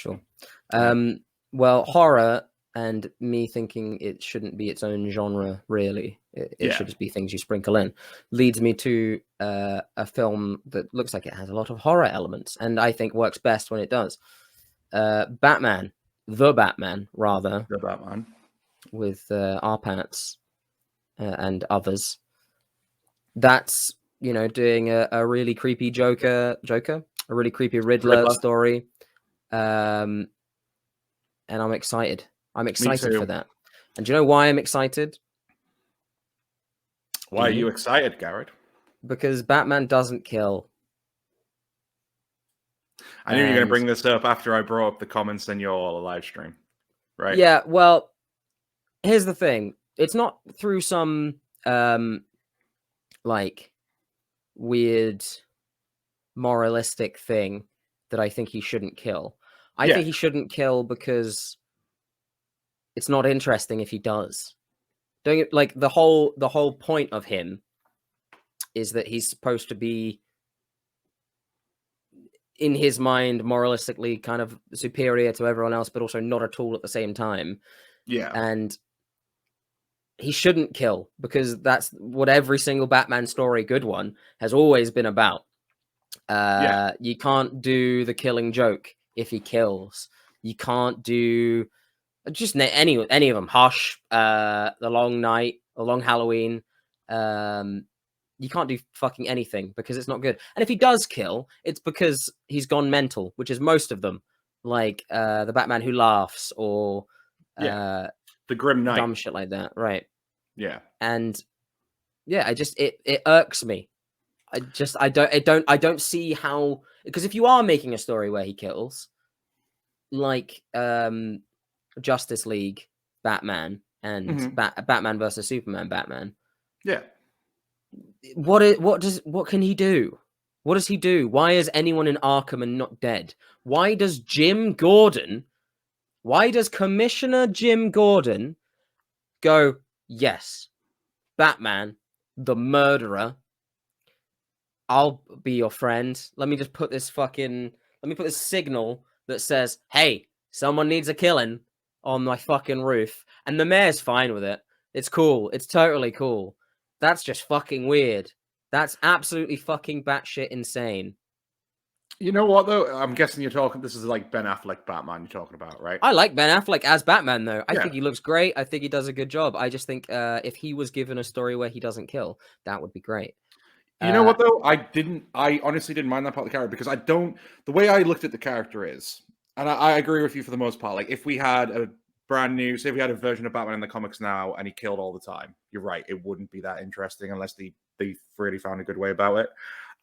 Sure. Yeah. Well, horror and me thinking it shouldn't be its own genre, really. It should just be things you sprinkle in. Leads me to a film that looks like it has a lot of horror elements, and I think works best when it does. Batman, the Batman, rather, The Batman. with Arpats and others. That's, doing a really creepy Joker, a really creepy Riddler story. And I'm excited. I'm excited for that. And do you know why I'm excited? Why are you excited, Garrett? Because Batman doesn't kill. I knew you were going to bring this up after I brought up the comments in your live stream, right? Yeah, well, here's the thing. It's not through some, like, weird moralistic thing that I think he shouldn't kill. I think he shouldn't kill because it's not interesting if he does. Like, the whole point of him is that he's supposed to be, in his mind, moralistically kind of superior to everyone else, but also not at all at the same time. Yeah. And he shouldn't kill, because that's what every single Batman story, good one, has always been about. You can't do the killing joke if he kills. You can't do just any of them. Hush, The Long Night, The Long Halloween. You can't do fucking anything because it's not good. And if he does kill, it's because he's gone mental, which is most of them. Like the Batman Who Laughs, or the Grim Knight, dumb shit like that, right? Yeah. And yeah, it irks me. I don't see how, because if you are making a story where he kills, like Justice League Batman and Batman versus Superman Batman. Yeah. What can he do? What does he do? Why is anyone in Arkham and not dead? Why does Commissioner Jim Gordon go, yes, Batman, the murderer, I'll be your friend. Let me put this signal that says, hey, someone needs a killing on my fucking roof. And the mayor's fine with it. It's cool. It's totally cool. That's just fucking weird. That's absolutely fucking batshit insane. You know what, though? I'm guessing this is like Ben Affleck Batman you're talking about, right? I like Ben Affleck as Batman, though. I think he looks great. I think he does a good job. I just think if he was given a story where he doesn't kill, that would be great. You know what, though? I honestly didn't mind that part of the character, because the way I looked at the character is, and I agree with you for the most part, like, if we had a say we had a version of Batman in the comics now and he killed all the time, you're right, it wouldn't be that interesting unless they really found a good way about it.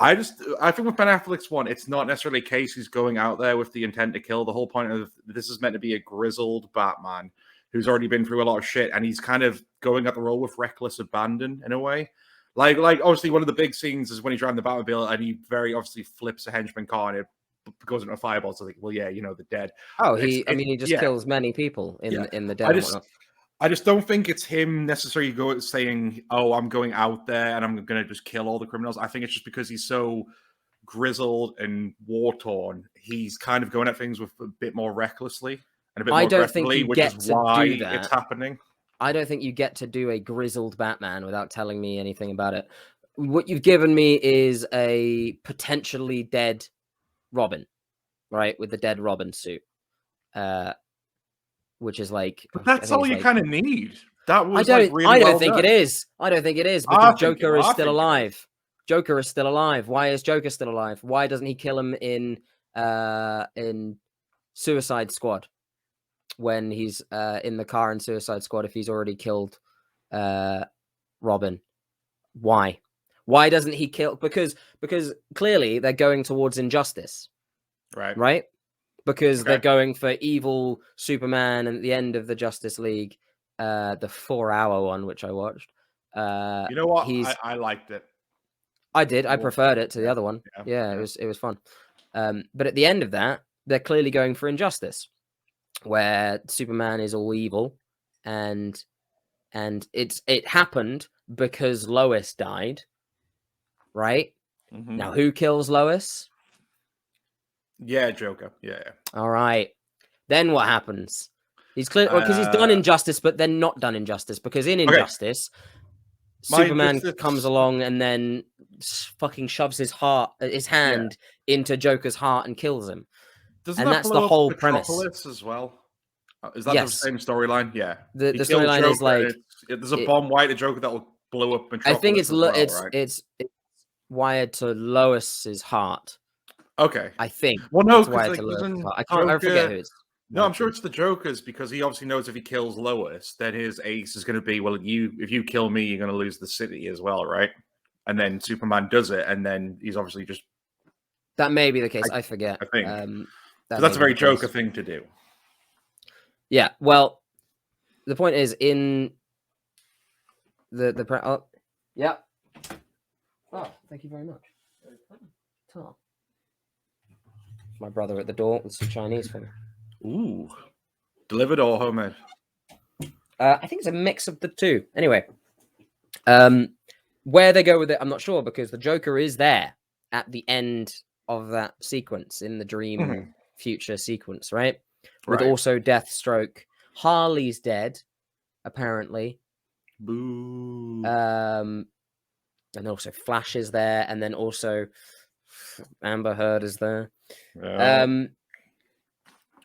I think with Ben Affleck's one, it's not necessarily a case he's going out there with the intent to kill. The whole point of this is meant to be a grizzled Batman who's already been through a lot of shit, and he's kind of going at the role with reckless abandon in a way. Like obviously one of the big scenes is when he's driving the Batmobile and he very obviously flips a henchman car and it goes into a fireball. So like, well, yeah, the dead. Oh, he just kills many people in the dead. I just don't think it's him necessarily saying, oh, I'm going out there and I'm going to just kill all the criminals. I think it's just because he's so grizzled and war-torn, he's kind of going at things with a bit more recklessly and a bit more aggressively, which is why it's happening. I don't think you get to do a grizzled Batman without telling me anything about it. What you've given me is a potentially dead Robin, right? With the dead Robin suit. Which is like, but that's all you kind of need. That was I don't think it is. I don't think it is, because Joker is still alive. Joker is still alive. Why is Joker still alive? Why doesn't he kill him in Suicide Squad when he's in the car in Suicide Squad if he's already killed Robin? Why doesn't he kill? Because clearly they're going towards injustice, right? Because they're going for evil Superman, and at the end of the Justice League, the 4-hour one, which I watched. You know what? I liked it. I did. I preferred it to the other one. Yeah. It was fun. But at the end of that, they're clearly going for injustice, where Superman is all evil, and it happened because Lois died, right? Now, who kills Lois? Yeah, Joker. Yeah. All right. Then what happens? He's clear because he's done injustice, but then not done injustice. Because in Injustice, Superman comes along and then fucking shoves his hand into Joker's heart and kills him. And that's the whole premise as well. Is that the same storyline? Yeah. The storyline is like there's a bomb wired to Joker that will blow up. I think it's wired to Lois's heart. Okay. I think. Well, no, because I forget who it's. No, I'm sure it's the Joker's because he obviously knows if he kills Lois, then his ace is going to be, well, if you kill me, you're going to lose the city as well, right? And then Superman does it, and then he's obviously just. That may be the case. I forget. I think that's a very Joker thing to do. Yeah. Well, the point is in the yeah. Oh, thank you very much. My brother at the door with some Chinese for me. Ooh, delivered or homemade? I think it's a mix of the two. Anyway, where they go with it, I'm not sure because the Joker is there at the end of that sequence in the dream future sequence, right? With also Deathstroke. Harley's dead, apparently. Boo. And also Flash is there, and then also Amber Heard is there. Yeah.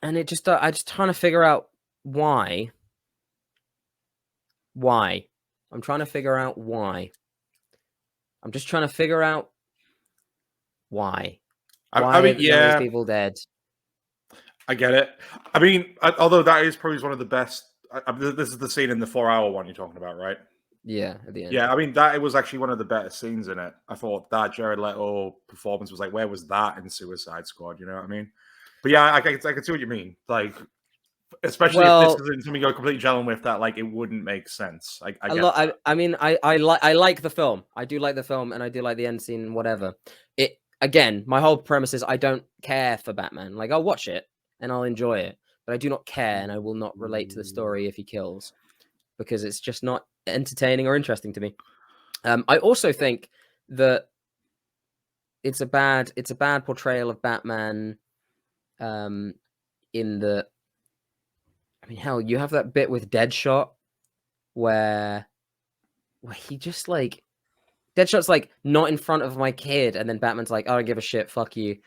And I just trying to figure out why. Why? I'm trying to figure out why. I'm just trying to figure out why. Why I mean, yeah, these people dead. I get it. I mean, although that is probably one of the best. This is the scene in the 4-hour one you're talking about, right? Yeah, at the end. Yeah, I mean, it was actually one of the better scenes in it. I thought that Jared Leto performance was like, where was that in Suicide Squad? You know what I mean? But yeah, I can see what you mean. Like, especially if this is something you're completely gelling with, that like it wouldn't make sense. I mean, I like the film. I do like the film, and I do like the end scene. Whatever. It again, my whole premise is I don't care for Batman. Like, I'll watch it and I'll enjoy it, but I do not care, and I will not relate to the story if he kills, because it's just not entertaining or interesting to me. I also think that it's a bad portrayal of Batman. In the, I mean, hell, you have that bit with Deadshot where he just like, Deadshot's like, not in front of my kid, and then Batman's like, I don't give a shit, fuck you,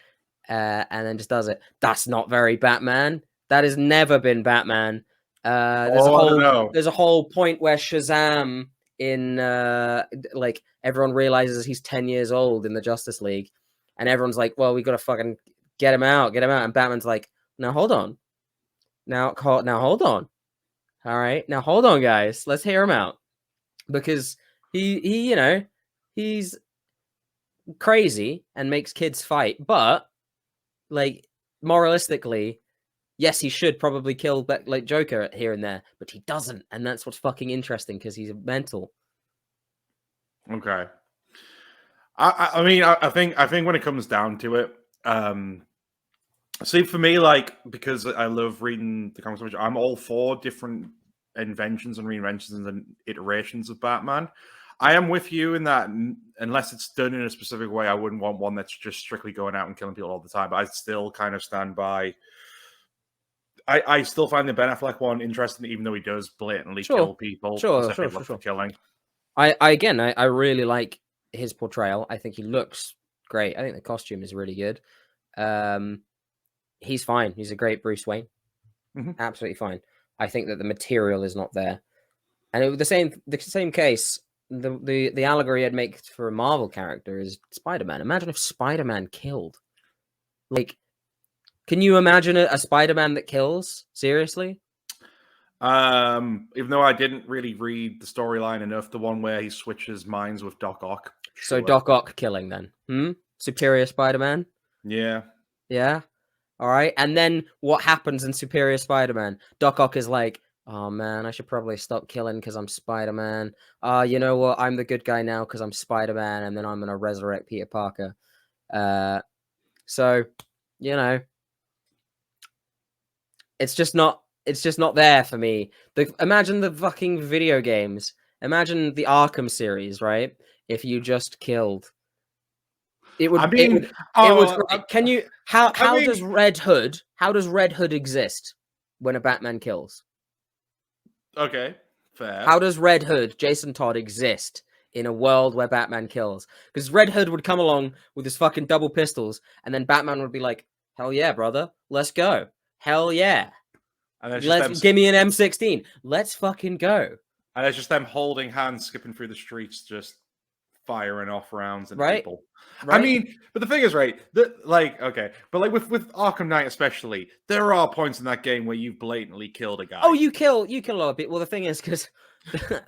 and then just does it. That's not very Batman. That has never been Batman. There's a whole point where Shazam in like everyone realizes he's 10 years old in the Justice League, and everyone's like, well, we gotta fucking get him out, and Batman's like, now hold on, now hold on, all right, now hold on, guys, let's hear him out, because he you know, he's crazy and makes kids fight, but like moralistically, yes, he should probably kill like Joker here and there, but he doesn't, and that's what's fucking interesting because he's mental. Okay. I mean, I think when it comes down to it, see, for me, like, because I love reading the comics, I'm all for different inventions and reinventions and iterations of Batman. I am with you in that, unless it's done in a specific way, I wouldn't want one that's just strictly going out and killing people all the time. But I still kind of stand by. I still find the Ben Affleck one interesting, even though he does blatantly kill people. Sure. Killing. I really like his portrayal. I think he looks great. I think the costume is really good. He's fine. He's a great Bruce Wayne. Absolutely fine. I think that the material is not there. And it was the same case. The allegory I'd make for a Marvel character is Spider-Man. Imagine if Spider-Man killed. Like, can you imagine a Spider-Man that kills? Seriously? Even though I didn't really read the storyline enough, the one where he switches minds with Doc Ock. Sure. So Doc Ock killing then? Superior Spider-Man? Yeah. Yeah? All right. And then what happens in Superior Spider-Man? Doc Ock is like, oh man, I should probably stop killing because I'm Spider-Man. You know what? I'm the good guy now because I'm Spider-Man, and then I'm going to resurrect Peter Parker. So, you know, it's just not there for me. Imagine the fucking video games. Imagine the Arkham series, right? If you just killed. It would. Can you? How does Red Hood exist? when a Batman kills? Okay, fair. How does Red Hood, Jason Todd, exist in a world where Batman kills? Because Red Hood would come along with his fucking double pistols, and then Batman would be like, "Hell yeah, brother, let's go. Hell yeah, And then give me an M16. Let's fucking go." And it's just them holding hands, skipping through the streets, just firing off rounds at people. Right? I mean, but the thing is, right? Okay, but like with Arkham Knight especially, there are points in that game where you've blatantly killed a guy. Oh, you kill a lot of people. Well, the thing is, because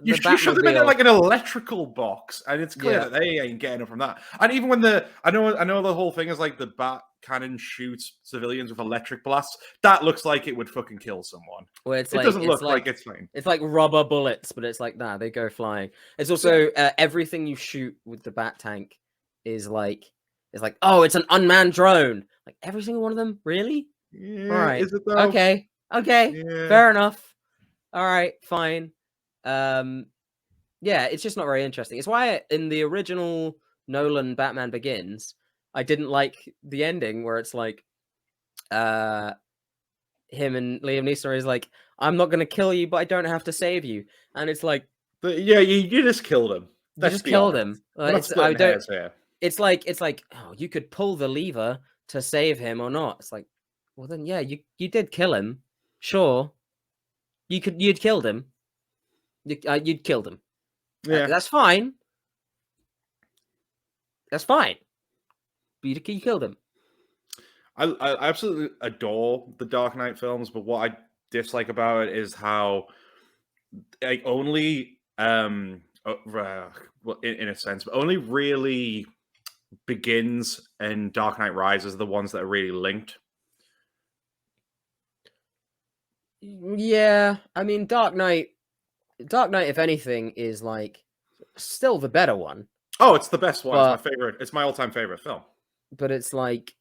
you shove them in like an electrical box, and it's clear that they ain't getting it from that. And even when I know the whole thing is like the bat cannon shoots civilians with electric blasts. That looks like it would fucking kill someone. Well, it doesn't look like it's fine. It's like rubber bullets, but it's like, nah, they go flying. It's also everything you shoot with the bat tank is like, oh, it's an unmanned drone. Like every single one of them, really? Yeah, all right. Is it though? Okay. Yeah. Fair enough. All right, fine. Yeah, it's just not very interesting. It's why in the original Nolan Batman Begins, I didn't like the ending where it's like him and Liam Neeson is like, I'm not gonna kill you, but I don't have to save you. And it's like, but yeah, you just killed him. You just killed him. It's like, oh, you could pull the lever to save him or not. It's like, well then yeah, you did kill him. Sure. You'd killed him. You'd killed him. Yeah. That's fine. That's fine. But you killed him. I absolutely adore the Dark Knight films, but what I dislike about it is how like only in a sense, but only really Begins and Dark Knight Rises are the ones that are really linked. Yeah, I mean Dark Knight, if anything, is like still the better one. Oh, it's the best one. It's my favorite. It's my all-time favorite film. But it's like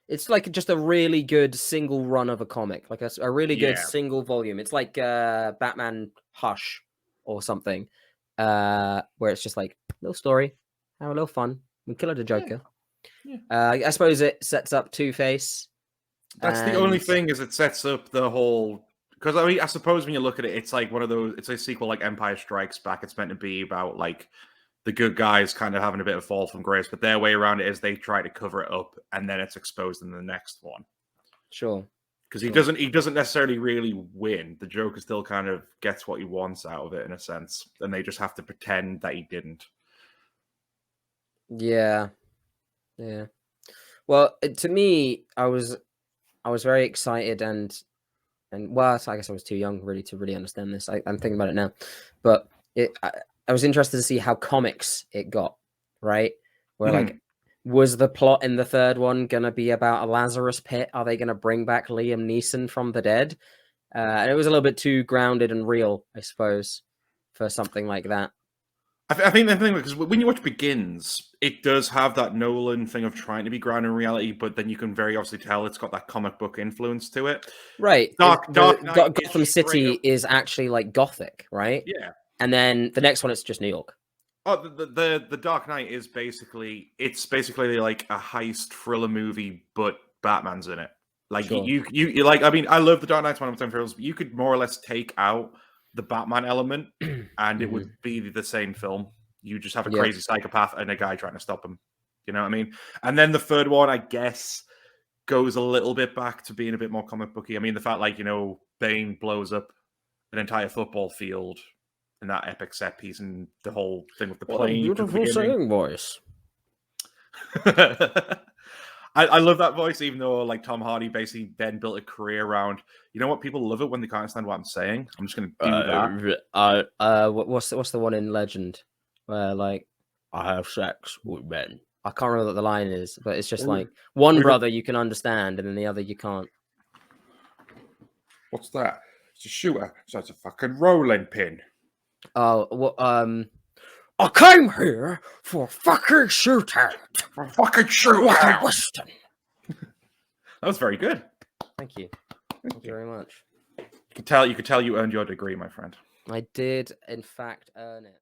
just a really good single run of a comic, like a really good single volume. It's like Batman Hush or something, where it's just like little story, have a little fun, we kill the Joker. Yeah. I suppose it sets up Two-Face. That's the only thing, is it sets up the whole. Because I mean, I suppose when you look at it, it's like one of those. It's a sequel like Empire Strikes Back. It's meant to be about like the good guys kind of having a bit of fall from grace, but their way around it is they try to cover it up, and then it's exposed in the next one. Sure. Because he doesn't necessarily really win. The Joker still kind of gets what he wants out of it in a sense, and they just have to pretend that he didn't. Yeah. Well, to me, I was very excited and well, I guess I was too young really to really understand this. I'm thinking about it now, but I was interested to see how comics it got, right? Where like, was the plot in the third one gonna be about a Lazarus pit? Are they gonna bring back Liam Neeson from the dead? And it was a little bit too grounded and real, I suppose, for something like that. I think the thing, because when you watch Begins, it does have that Nolan thing of trying to be grounded in reality, but then you can very obviously tell it's got that comic book influence to it. Right. Gotham City is actually like Gothic, right? Yeah. And then the next one, it's just New York. Oh, the Dark Knight is basically like a heist thriller movie, but Batman's in it. Like you like, I mean, I love the Dark Knight's one of my favorite films, but you could more or less take out the Batman element and it would be the same film. You just have a crazy psychopath and a guy trying to stop him. You know what I mean? And then the third one, I guess, goes a little bit back to being a bit more comic booky. I mean, the fact like, Bane blows up an entire football field in that epic set piece and the whole thing with the plane. Beautiful singing voice. I love that voice, even though like Tom Hardy basically then built a career around. You know what? People love it when they can't understand what I'm saying. I'm just going to do that. What's the one in Legend where like I have sex with men? I can't remember what the line is, but it's just like one brother you can understand, and then the other you can't. What's that? It's a shooter, so it's a fucking rolling pin. Oh, well, I came here for a fucking shootout. For a fucking shootout. Western. That was very good. Thank you. Thank you very much. You could tell you earned your degree, my friend. I did, in fact, earn it.